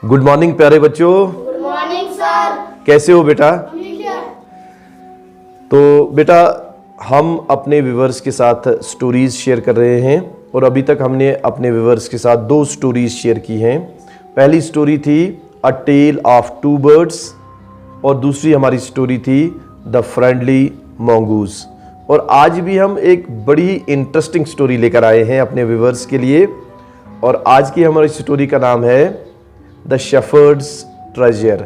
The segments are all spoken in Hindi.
गुड मॉर्निंग प्यारे बच्चों। Good morning sir. कैसे हो बेटा? ठीक है। तो बेटा हम अपने व्यूवर्स के साथ स्टोरीज शेयर कर रहे हैं और अभी तक हमने अपने व्यूवर्स के साथ 2 स्टोरीज शेयर की हैं। पहली स्टोरी थी अ टेल ऑफ 2 बर्ड्स और दूसरी हमारी स्टोरी थी द फ्रेंडली मंगूज। और आज भी हम एक बड़ी इंटरेस्टिंग स्टोरी लेकर आए हैं अपने व्यूवर्स के लिए और आज की हमारी स्टोरी का नाम है द शेफर्ड्स ट्रेजर,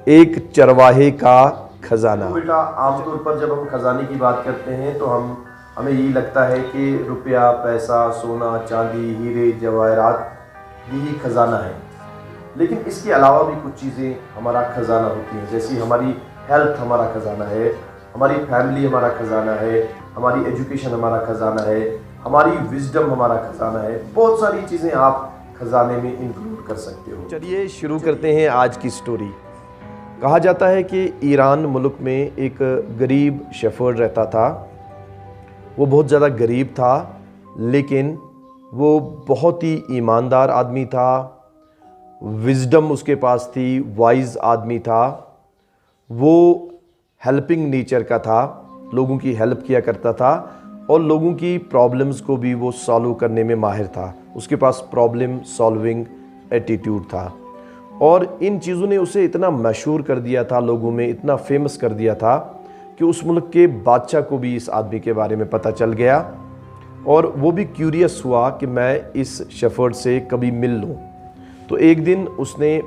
एक चरवाहे का खजाना। तो बेटा आमतौर पर जब हम खजाने की बात करते हैं तो हमें यही लगता है कि रुपया, पैसा, सोना, चांदी, हीरे, जवाहरात यही खजाना है। लेकिन इसके अलावा भी कुछ चीज़ें हमारा खजाना होती हैं, जैसे हमारी हेल्थ हमारा खजाना है, हमारी फैमिली हमारा खजाना है, हमारी एजुकेशन हमारा खजाना है, हमारी विजडम हमारा खजाना है। बहुत सारी चीज़ें आप खजाने में इंक्लूड कर सकते हो। चलिए शुरू करते हैं आज की स्टोरी। कहा जाता है कि ईरान मुल्क में एक गरीब शेफर्ड रहता था। वो बहुत ज़्यादा गरीब था लेकिन वो बहुत ही ईमानदार आदमी था, विजडम उसके पास थी, वाइज आदमी था। वो हेल्पिंग नेचर का था, लोगों की हेल्प किया करता था और लोगों की प्रॉब्लम्स को भी वो सॉल्व करने में माहिर था। उसके पास प्रॉब्लम सॉल्विंग एटीट्यूड था और इन चीज़ों ने उसे इतना मशहूर कर दिया था, लोगों में इतना फेमस कर दिया था कि उस मुल्क के बादशाह को भी इस आदमी के बारे में पता चल गया और वो भी क्यूरियस हुआ कि मैं इस शेफर्ड से कभी मिल लूँ। तो एक दिन उसने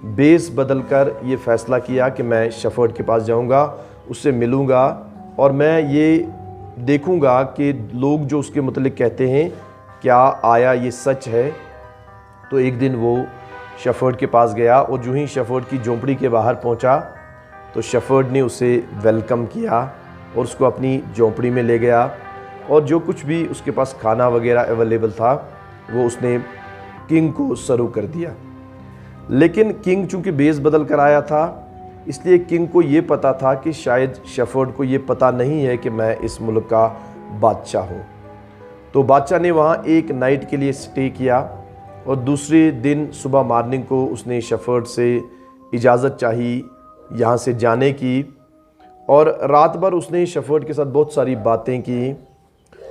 बेस बदल कर ये फ़ैसला किया कि मैं शेफर्ड के पास जाऊँगा, उससे मिलूँगा और मैं ये देखूँगा कि लोग जो उसके मुतल्लिक़ कहते हैं क्या आया ये सच है। तो एक दिन वो शेफर्ड के पास गया और जो ही शेफर्ड की झोंपड़ी के बाहर पहुंचा तो शेफर्ड ने उसे वेलकम किया और उसको अपनी झोंपड़ी में ले गया और जो कुछ भी उसके पास खाना वगैरह अवेलेबल था वो उसने किंग को सर्व कर दिया। लेकिन किंग चूँकि बेस बदल कर आया था इसलिए किंग को ये पता था कि शायद शेफर्ड को ये पता नहीं है कि मैं इस मुल्क का बादशाह हूँ। तो बादशाह ने वहाँ एक नाइट के लिए स्टे किया और दूसरे दिन सुबह मॉर्निंग को उसने शेफर्ड से इजाज़त चाही यहाँ से जाने की और रात भर उसने शेफर्ड के साथ बहुत सारी बातें की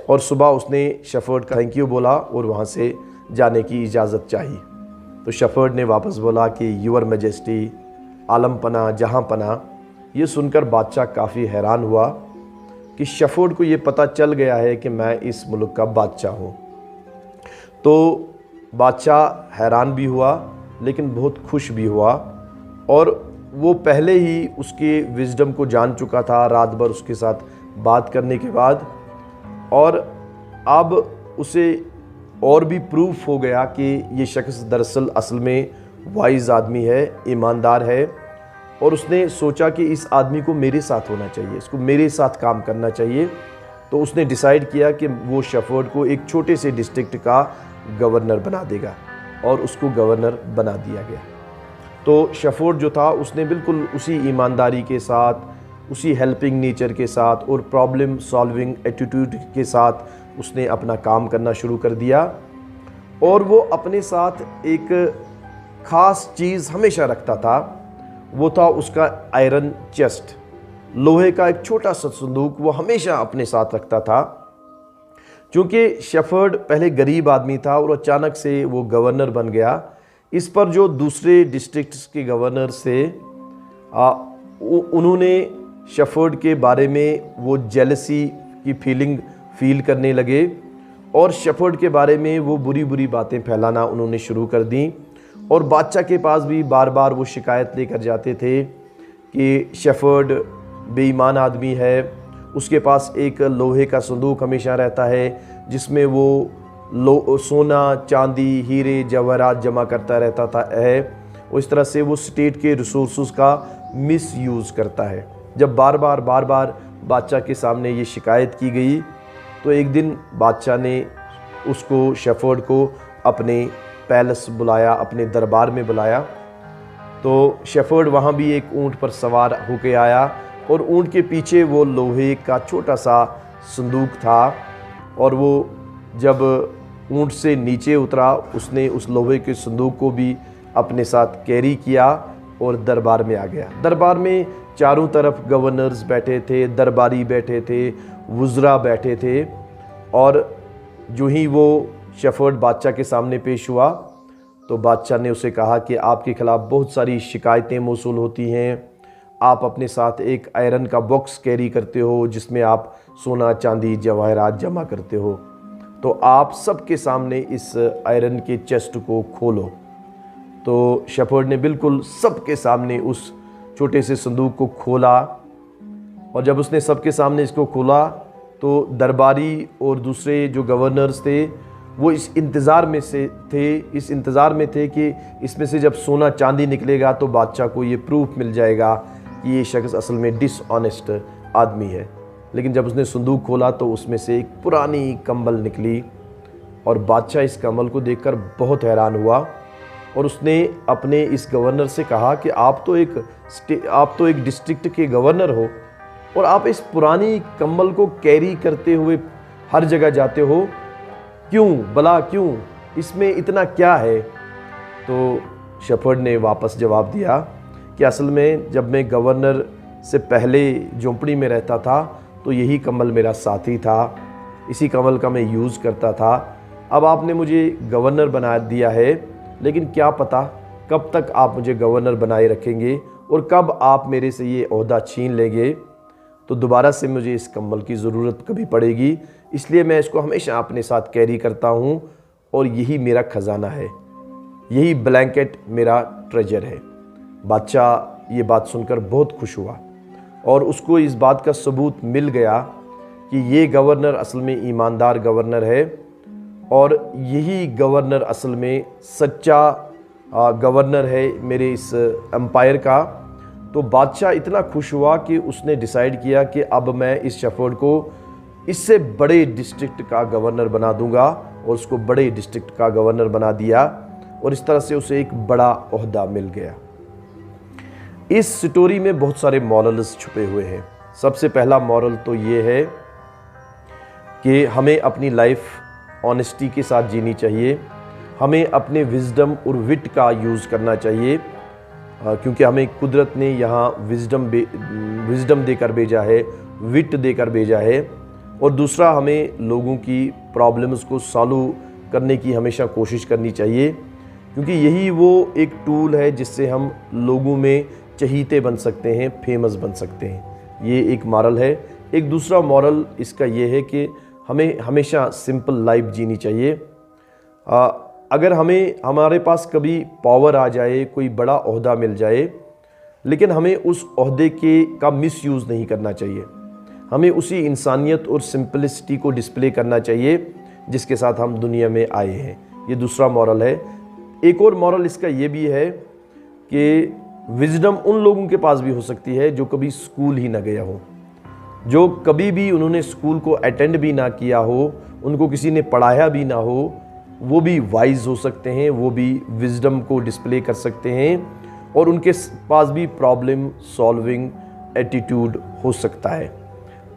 और सुबह उसने शेफर्ड का थैंक यू बोला और वहाँ से जाने की इजाज़त चाही। तो शेफर्ड ने वापस बोला कि यूअर मैजेस्टी, आलम पना, जहाँ पना। ये सुनकर बादशाह काफ़ी हैरान हुआ कि शेफर्ड को ये पता चल गया है कि मैं इस मुल्क का बादशाह हूँ। तो बादशाह हैरान भी हुआ लेकिन बहुत खुश भी हुआ और वो पहले ही उसके विजडम को जान चुका था रात भर उसके साथ बात करने के बाद और अब उसे और भी प्रूफ हो गया कि ये शख्स दरअसल असल में वाइज आदमी है, ईमानदार है और उसने सोचा कि इस आदमी को मेरे साथ होना चाहिए, इसको मेरे साथ काम करना चाहिए। तो उसने डिसाइड किया कि वो शेफर्ड को एक छोटे से डिस्ट्रिक्ट का गवर्नर बना देगा और उसको गवर्नर बना दिया गया। तो शेफर्ड जो था उसने बिल्कुल उसी ईमानदारी के साथ, उसी हेल्पिंग नेचर के साथ और प्रॉब्लम सॉल्विंग एटीट्यूड के साथ उसने अपना काम करना शुरू कर दिया और वो अपने साथ एक ख़ास चीज़ हमेशा रखता था, वो था उसका आयरन चेस्ट, लोहे का एक छोटा सा संदूक वो हमेशा अपने साथ रखता था। क्योंकि शेफर्ड पहले गरीब आदमी था और अचानक से वो गवर्नर बन गया, इस पर जो दूसरे डिस्ट्रिक्ट्स के गवर्नर थे उन्होंने शेफर्ड के बारे में वो जेलसी की फीलिंग फील करने लगे और शेफर्ड के बारे में वो बुरी बुरी बातें फैलाना उन्होंने शुरू कर दी और बादशाह के पास भी बार बार वो शिकायत लेकर जाते थे कि शेफर्ड बेईमान आदमी है, उसके पास एक लोहे का संदूक हमेशा रहता है जिसमें वो सोना, चांदी, हीरे, जवाहरात जमा करता रहता था है। इस तरह से वो स्टेट के रिसोर्सेज का मिसयूज़ करता है। जब बार बार बादशाह के सामने ये शिकायत की गई तो एक दिन बादशाह ने उसको शेफर्ड को अपने पैलेस बुलाया, अपने दरबार में बुलाया। तो शेफर्ड वहाँ भी एक ऊँट पर सवार होके आया और ऊँट के पीछे वो लोहे का छोटा सा संदूक था और वो जब ऊँट से नीचे उतरा उसने उस लोहे के संदूक को भी अपने साथ कैरी किया और दरबार में आ गया। दरबार में चारों तरफ गवर्नर्स बैठे थे, दरबारी बैठे थे, वुज़रा बैठे थे। और जो ही वो शेफर्ड बादशाह के सामने पेश हुआ तो बादशाह ने उसे कहा कि आपके खिलाफ़ बहुत सारी शिकायतें मौसूल होती हैं। आप अपने साथ एक आयरन का बॉक्स कैरी करते हो जिसमें आप सोना चांदी जवाहरात जमा करते हो, तो आप सबके सामने इस आयरन के चेस्ट को खोलो। तो शेफर्ड ने बिल्कुल सबके सामने उस छोटे से संदूक को खोला, और जब उसने सबके सामने इसको खोला तो दरबारी और दूसरे जो गवर्नर्स थे वो इस इंतज़ार में थे कि इसमें से जब सोना चांदी निकलेगा तो बादशाह को ये प्रूफ मिल जाएगा कि ये शख्स असल में डिसऑनेस्ट आदमी है। लेकिन जब उसने संदूक खोला तो उसमें से एक पुरानी कंबल निकली, और बादशाह इस कंबल को देखकर बहुत हैरान हुआ, और उसने अपने इस गवर्नर से कहा कि आप तो एक डिस्ट्रिक्ट के गवर्नर हो और आप इस पुरानी कंबल को कैरी करते हुए हर जगह जाते हो, क्यों, इसमें इतना क्या है? तो शेफर्ड ने वापस जवाब दिया कि असल में जब मैं गवर्नर से पहले झोंपड़ी में रहता था तो यही कंबल मेरा साथी था, इसी कंबल का मैं यूज़ करता था। अब आपने मुझे गवर्नर बना दिया है, लेकिन क्या पता कब तक आप मुझे गवर्नर बनाए रखेंगे और कब आप मेरे से ये ओहदा छीन लेंगे, तो दोबारा से मुझे इस कंबल की ज़रूरत कभी पड़ेगी, इसलिए मैं इसको हमेशा अपने साथ कैरी करता हूँ, और यही मेरा ख़जाना है, यही ब्लैंकेट मेरा ट्रेजर है। बादशाह ये बात सुनकर बहुत खुश हुआ, और उसको इस बात का सबूत मिल गया कि ये गवर्नर असल में ईमानदार गवर्नर है, और यही गवर्नर असल में सच्चा गवर्नर है मेरे इस एम्पायर का। तो बादशाह इतना खुश हुआ कि उसने डिसाइड किया कि अब मैं इस शेफर्ड को इससे बड़े डिस्ट्रिक्ट का गवर्नर बना दूंगा, और उसको बड़े डिस्ट्रिक्ट का गवर्नर बना दिया, और इस तरह से उसे एक बड़ा ओहदा मिल गया। इस स्टोरी में बहुत सारे मॉरल्स छुपे हुए हैं। सबसे पहला मॉरल तो ये है कि हमें अपनी लाइफ ऑनेस्टी के साथ जीनी चाहिए, हमें अपने विजडम और विट का यूज़ करना चाहिए, क्योंकि हमें कुदरत ने यहाँ विजडम देकर भेजा है, विट देकर भेजा है। और दूसरा, हमें लोगों की प्रॉब्लम्स को सॉल्व करने की हमेशा कोशिश करनी चाहिए, क्योंकि यही वो एक टूल है जिससे हम लोगों में चहीते बन सकते हैं, फेमस बन सकते हैं। ये एक मॉरल है। एक दूसरा मॉरल इसका ये है कि हमें हमेशा सिंपल लाइफ जीनी चाहिए। अगर हमारे पास कभी पावर आ जाए, कोई बड़ा ओहदा मिल जाए, लेकिन हमें उस ओहदे का मिसयूज़ नहीं करना चाहिए। हमें उसी इंसानियत और सिंपलिसिटी को डिस्प्ले करना चाहिए जिसके साथ हम दुनिया में आए हैं। ये दूसरा मॉरल है। एक और मॉरल इसका ये भी है कि विजडम उन लोगों के पास भी हो सकती है जो कभी स्कूल ही ना गया हो, जो कभी भी उन्होंने स्कूल को अटेंड भी ना किया हो, उनको किसी ने पढ़ाया भी ना हो, वो भी वाइज हो सकते हैं, वो भी विजडम को डिस्प्ले कर सकते हैं, और उनके पास भी प्रॉब्लम सॉल्विंग एटीट्यूड हो सकता है।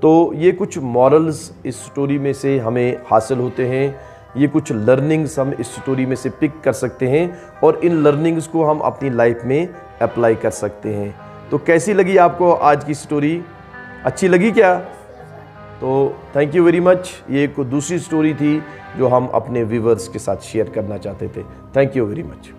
तो ये कुछ मॉरल्स इस स्टोरी में से हमें हासिल होते हैं, ये कुछ लर्निंग्स हम इस स्टोरी में से पिक कर सकते हैं, और इन लर्निंग्स को हम अपनी लाइफ में अप्लाई कर सकते हैं। तो कैसी लगी आपको आज की स्टोरी? अच्छी लगी क्या? तो थैंक यू वेरी मच। ये एक दूसरी स्टोरी थी जो हम अपने व्यूअर्स के साथ शेयर करना चाहते थे। Thank you very much.